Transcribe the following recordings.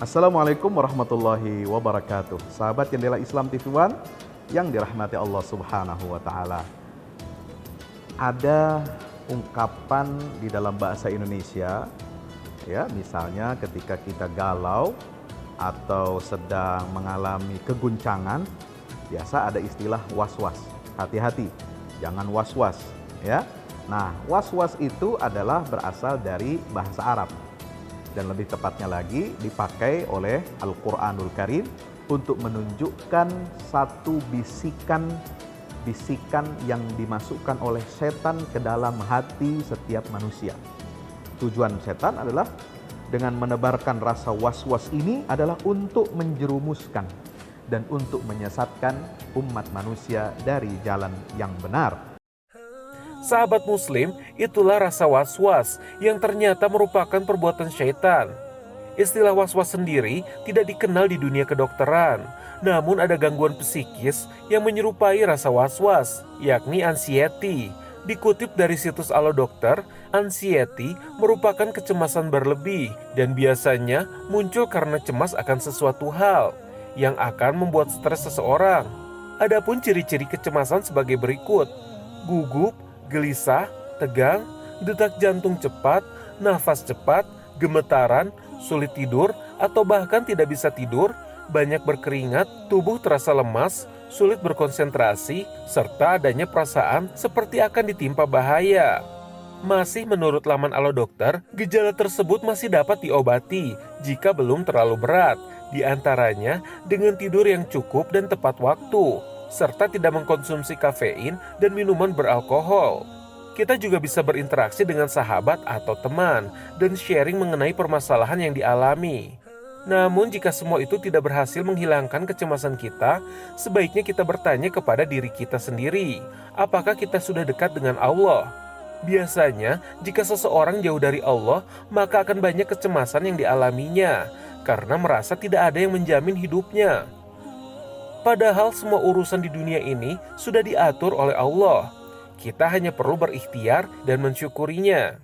Assalamualaikum warahmatullahi wabarakatuh. Sahabat Jendela Islam TV One yang dirahmati Allah Subhanahu wa taala. Ada ungkapan di dalam bahasa Indonesia ya, misalnya ketika kita galau atau sedang mengalami keguncangan, biasa ada istilah was-was. Hati-hati, jangan was-was ya. Nah, was-was itu adalah berasal dari bahasa Arab. Dan lebih tepatnya lagi dipakai oleh Al-Quranul Karim untuk menunjukkan satu bisikan yang dimasukkan oleh setan ke dalam hati setiap manusia. Tujuan setan adalah dengan menebarkan rasa was-was ini adalah untuk menjerumuskan dan untuk menyesatkan umat manusia dari jalan yang benar. Sahabat muslim, itulah rasa was-was yang ternyata merupakan perbuatan syaitan. Istilah was-was sendiri tidak dikenal di dunia kedokteran. Namun ada gangguan psikis yang menyerupai rasa was-was, yakni anxiety. Dikutip dari situs Alo Dokter, anxiety merupakan kecemasan berlebih dan biasanya muncul karena cemas akan sesuatu hal yang akan membuat stres seseorang. Adapun ciri-ciri kecemasan sebagai berikut: gugup, gelisah, tegang, detak jantung cepat, nafas cepat, gemetaran, sulit tidur, atau bahkan tidak bisa tidur, banyak berkeringat, tubuh terasa lemas, sulit berkonsentrasi, serta adanya perasaan seperti akan ditimpa bahaya. Masih menurut laman Alo Dokter, gejala tersebut masih dapat diobati jika belum terlalu berat, di antaranya dengan tidur yang cukup dan tepat waktu, serta tidak mengkonsumsi kafein dan minuman beralkohol. Kita juga bisa berinteraksi dengan sahabat atau teman dan sharing mengenai permasalahan yang dialami. Namun jika semua itu tidak berhasil menghilangkan kecemasan kita, sebaiknya kita bertanya kepada diri kita sendiri, apakah kita sudah dekat dengan Allah? Biasanya, jika seseorang jauh dari Allah, maka akan banyak kecemasan yang dialaminya, karena merasa tidak ada yang menjamin hidupnya. Padahal semua urusan di dunia ini sudah diatur oleh Allah. Kita hanya perlu berikhtiar dan mensyukurinya.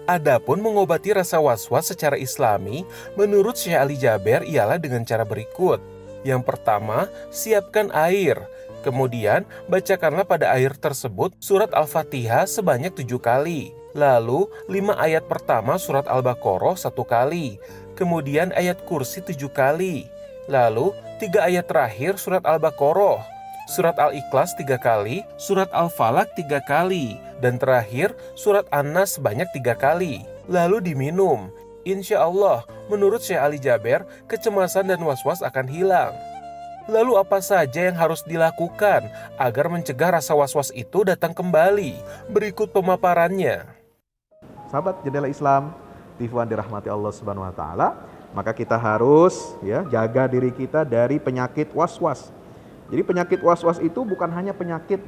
Adapun mengobati rasa was-was secara Islami, menurut Syekh Ali Jaber ialah dengan cara berikut. Yang pertama, siapkan air. Kemudian, bacakanlah pada air tersebut surat Al-Fatihah sebanyak 7 kali. Lalu, 5 ayat pertama surat Al-Baqarah 1 kali. Kemudian ayat kursi 7 kali. Lalu, 3 ayat terakhir surat Al-Baqarah, surat Al-Ikhlas 3 kali, surat Al-Falaq 3 kali, dan terakhir surat An-Nas sebanyak 3 kali. Lalu diminum. Insya Allah, menurut Syekh Ali Jaber, kecemasan dan was-was akan hilang. Lalu apa saja yang harus dilakukan agar mencegah rasa was-was itu datang kembali? Berikut pemaparannya. Sahabat Jendela Islam TV One dirahmati Allah Subhanahu wa taala, maka kita harus ya jaga diri kita dari penyakit was-was. Jadi penyakit was-was itu bukan hanya penyakit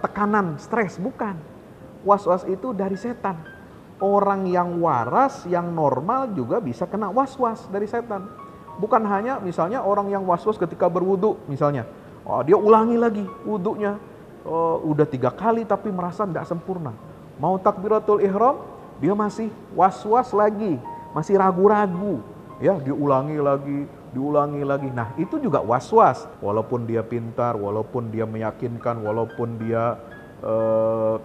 tekanan, stres, bukan. Was-was itu dari setan. Orang yang waras, yang normal juga bisa kena was-was dari setan. Bukan hanya misalnya orang yang was-was ketika berwudu misalnya, dia ulangi lagi wudunya, udah 3 kali tapi merasa tidak sempurna. Mau takbiratul ihram, dia masih was-was lagi, masih ragu-ragu, ya diulangi lagi. Nah itu juga was-was. Walaupun dia pintar, walaupun dia meyakinkan, walaupun dia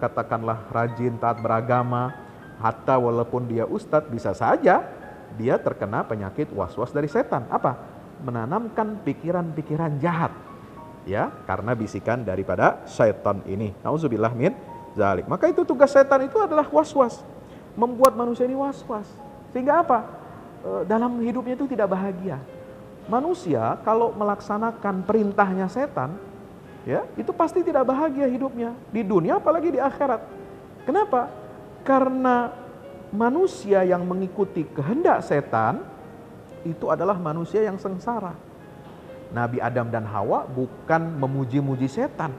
katakanlah rajin, taat beragama, hatta walaupun dia ustadz, bisa saja dia terkena penyakit was-was dari setan. Apa? Menanamkan pikiran-pikiran jahat, ya, karena bisikan daripada syaitan ini. Nauzubillah min zalik. Maka itu tugas setan itu adalah was-was. Membuat manusia ini was-was. Sehingga apa? Dalam hidupnya itu tidak bahagia. Manusia kalau melaksanakan perintahnya setan, ya, itu pasti tidak bahagia hidupnya. Di dunia apalagi di akhirat. Kenapa? Karena manusia yang mengikuti kehendak setan, itu adalah manusia yang sengsara. Nabi Adam dan Hawa bukan memuji-muji setan.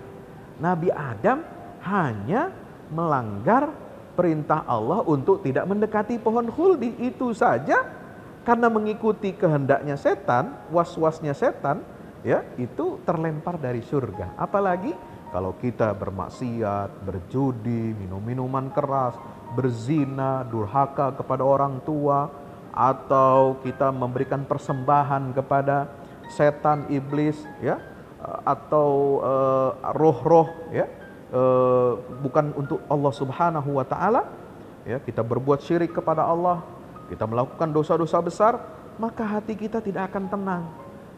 Nabi Adam hanya melanggar perintah Allah untuk tidak mendekati pohon khuldi, itu saja. Karena mengikuti kehendaknya setan, was-wasnya setan, ya, itu terlempar dari surga. Apalagi kalau kita bermaksiat, berjudi, minum minuman keras, berzina, durhaka kepada orang tua, atau kita memberikan persembahan kepada setan, iblis, ya, atau roh-roh, ya, bukan untuk Allah Subhanahu wa taala, ya, kita berbuat syirik kepada Allah, kita melakukan dosa-dosa besar, maka hati kita tidak akan tenang,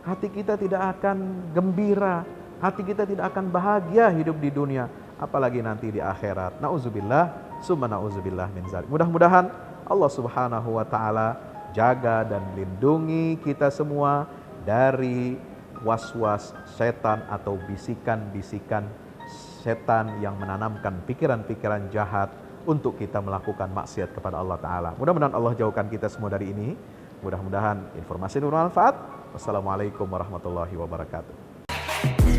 hati kita tidak akan gembira, hati kita tidak akan bahagia hidup di dunia, apalagi nanti di akhirat. Nauzubillah, summa nauzubillah min zalik. Mudah-mudahan Allah Subhanahu wa taala jaga dan lindungi kita semua dari was-was setan atau bisikan-bisikan setan yang menanamkan pikiran-pikiran jahat untuk kita melakukan maksiat kepada Allah Ta'ala. Mudah-mudahan Allah jauhkan kita semua dari ini. Mudah-mudahan informasi bermanfaat. Wassalamualaikum warahmatullahi wabarakatuh.